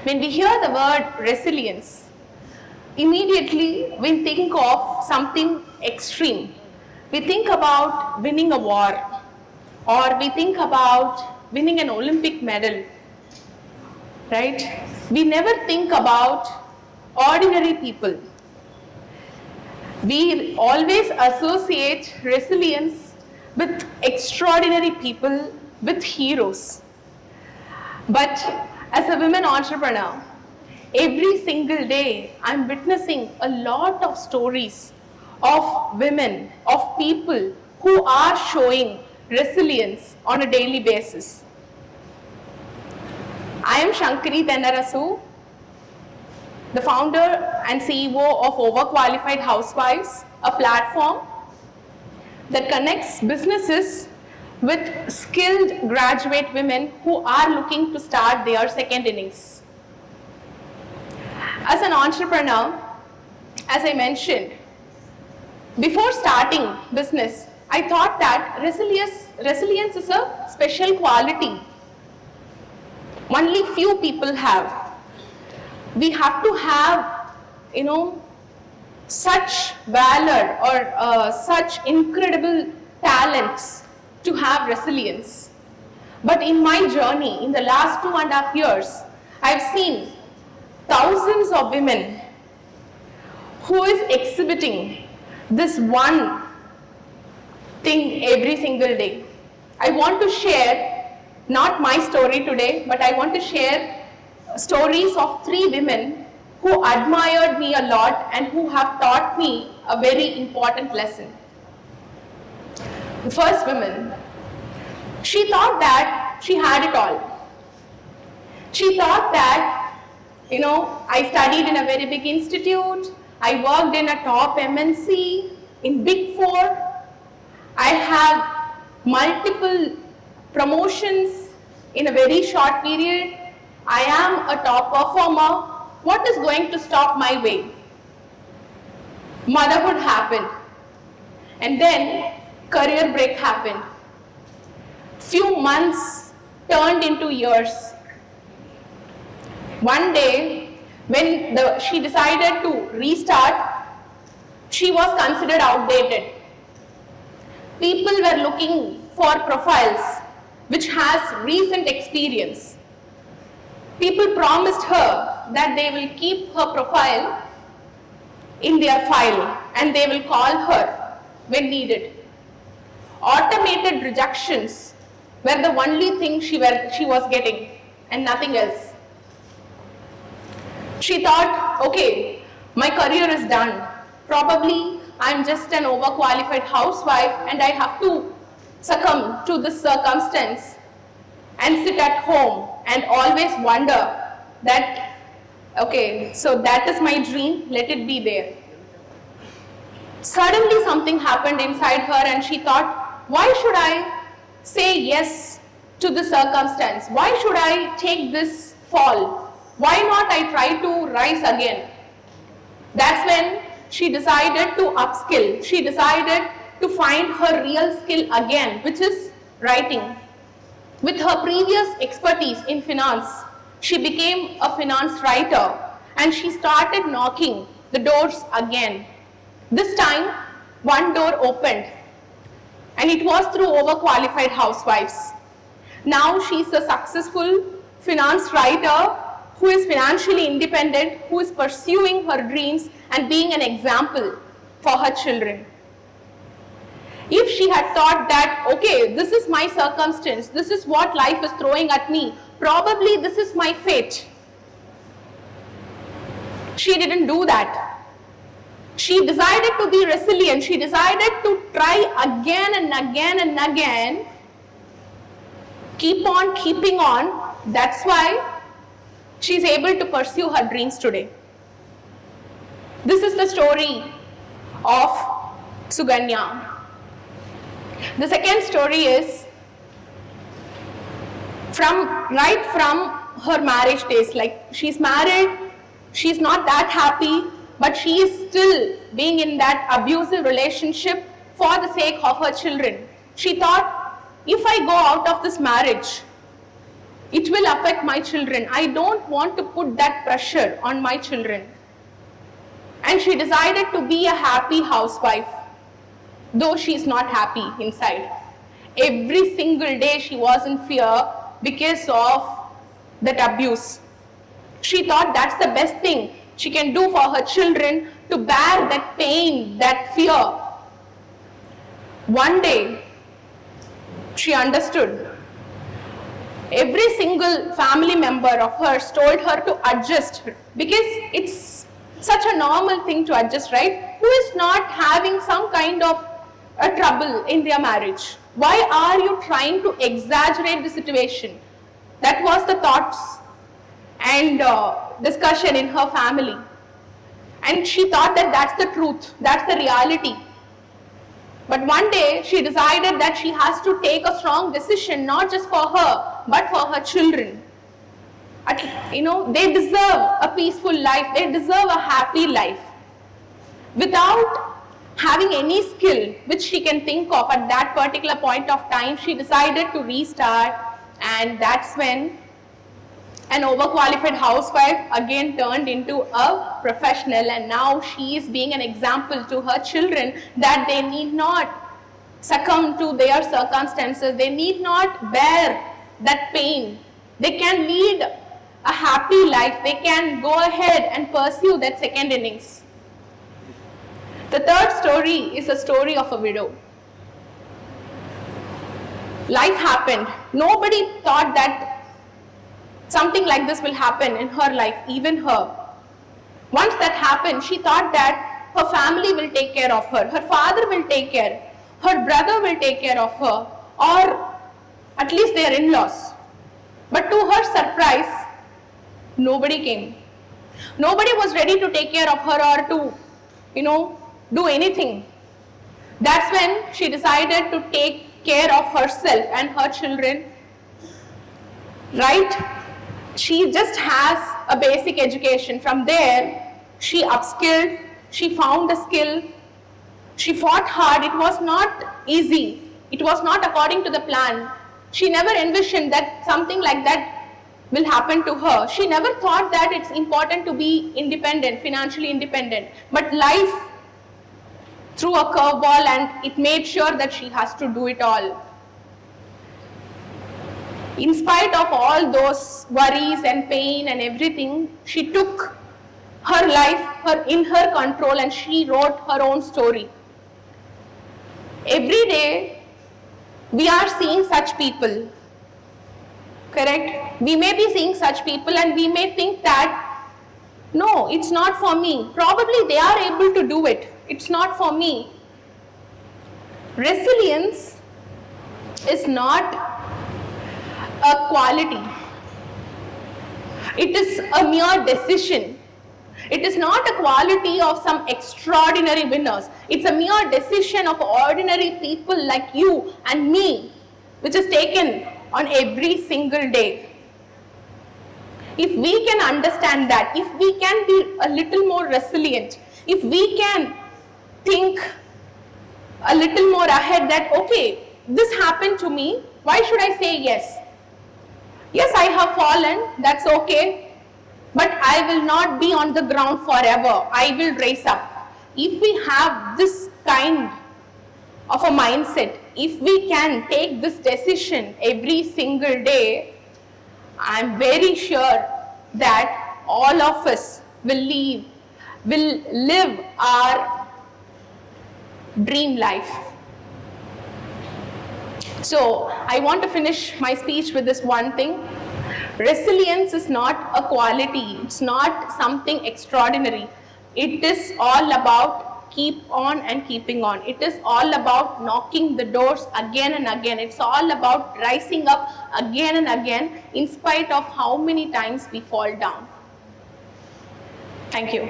When we hear the word resilience, immediately we think of something extreme. We think about winning a war, or we think about winning an Olympic medal, right? We never think about ordinary people. We always associate resilience with extraordinary people, with heroes. But as a women entrepreneur, every single day I'm witnessing a lot of stories of women, of people who are showing resilience on a daily basis. I am Shankari Tennarasu, the founder and CEO of Overqualified Housewives, a platform that connects businesses with skilled graduate women who are looking to start their second innings. As an entrepreneur, as I mentioned, before starting business, I thought that resilience is a special quality only few people have. We have to have, such valor or such incredible talents to have resilience. But in my journey, in the last 2.5 years, I've seen thousands of women who is exhibiting this one thing every single day. I want to share, not my story today, but I want to share stories of 3 women who admired me a lot and who have taught me a very important lesson. The first woman, she thought that she had it all. She thought that, I studied in a very big institute, I worked in a top MNC, in Big Four, I have multiple promotions in a very short period, I am a top performer. What is going to stop my way? Motherhood happened, and then career break happened. Few months turned into years. One day, when she decided to restart, she was considered outdated. People were looking for profiles which has recent experience. People promised her that they will keep her profile in their file and they will call her when needed. Automated rejections were the only thing she was getting and nothing else. She thought, okay, my career is done. Probably I'm just an overqualified housewife and I have to succumb to this circumstance and sit at home and always wonder that, okay, so that is my dream, let it be there. Suddenly something happened inside her and she thought, why should I say yes to the circumstance? Why should I take this fall? Why not I try to rise again? That's when she decided to upskill. She decided to find her real skill again, which is writing. With her previous expertise in finance, she became a finance writer and she started knocking the doors again. This time, one door opened and it was through Overqualified Housewives. Now she is a successful finance writer who is financially independent, who is pursuing her dreams and being an example for her children. If she had thought that, okay, this is my circumstance, this is what life is throwing at me, probably this is my fate. She didn't do that. She decided to be resilient. She decided to try again and again and again. Keep on keeping on. That's why she's able to pursue her dreams today. This is the story of Suganya. The second story is right from her marriage days. Like, she's married, she's not that happy, but she is still being in that abusive relationship for the sake of her children. She thought, if I go out of this marriage, It will affect my children. I don't want to put that pressure on my children. And she decided to be a happy housewife, though she's not happy inside. Every single day she was in fear because of that abuse. She thought that's the best thing she can do for her children, to bear that pain, that fear. One day, she understood. Every single family member of hers told her to adjust, because it's such a normal thing to adjust, right? Who is not having some kind of a trouble in their marriage? Why are you trying to exaggerate the situation? That was the thoughts and discussion in her family. And she thought that that's the truth, that's the reality. But one day she decided that she has to take a strong decision, not just for her, but for her children. They deserve a peaceful life, they deserve a happy life. Without having any skill which she can think of at that particular point of time, she decided to restart, and that's when an overqualified housewife again turned into a professional, and now she is being an example to her children that they need not succumb to their circumstances, they need not bear that pain. They can lead a happy life, they can go ahead and pursue that second innings. The third story is a story of a widow. Life happened. Nobody thought that something like this will happen in her life, even her. Once that happened, she thought that her family will take care of her, her father will take care, her brother will take care of her, or at least their in-laws. But to her surprise, nobody came. Nobody was ready to take care of her or to, do anything. That's when she decided to take care of herself and her children. Right? She just has a basic education. From there, she upskilled, she found a skill, she fought hard. It was not easy. It was not according to the plan. She never envisioned that something like that will happen to her. She never thought that it's important to be independent, financially independent. But life threw a curveball and it made sure that she has to do it all. In spite of all those worries and pain and everything, she took her life in her control and she wrote her own story. Every day, we are seeing such people, correct? We may be seeing such people and we may think that, no, it's not for me. Probably they are able to do it. It's not for me. Resilience is not a quality. It is a mere decision. It is not a quality of some extraordinary winners. It's a mere decision of ordinary people like you and me, which is taken on every single day. If we can understand that, if we can be a little more resilient, if we can think a little more ahead that, okay, this happened to me, why should I say yes? Yes, I have fallen, that's okay, but I will not be on the ground forever. I will rise up. If we have this kind of a mindset, if we can take this decision every single day, I am very sure that all of us will live our dream life. So I want to finish my speech with this one thing. Resilience is not a quality, it's not something extraordinary. It is all about keep on and keeping on. It is all about knocking the doors again and again. It's all about rising up again and again in spite of how many times we fall down. Thank you.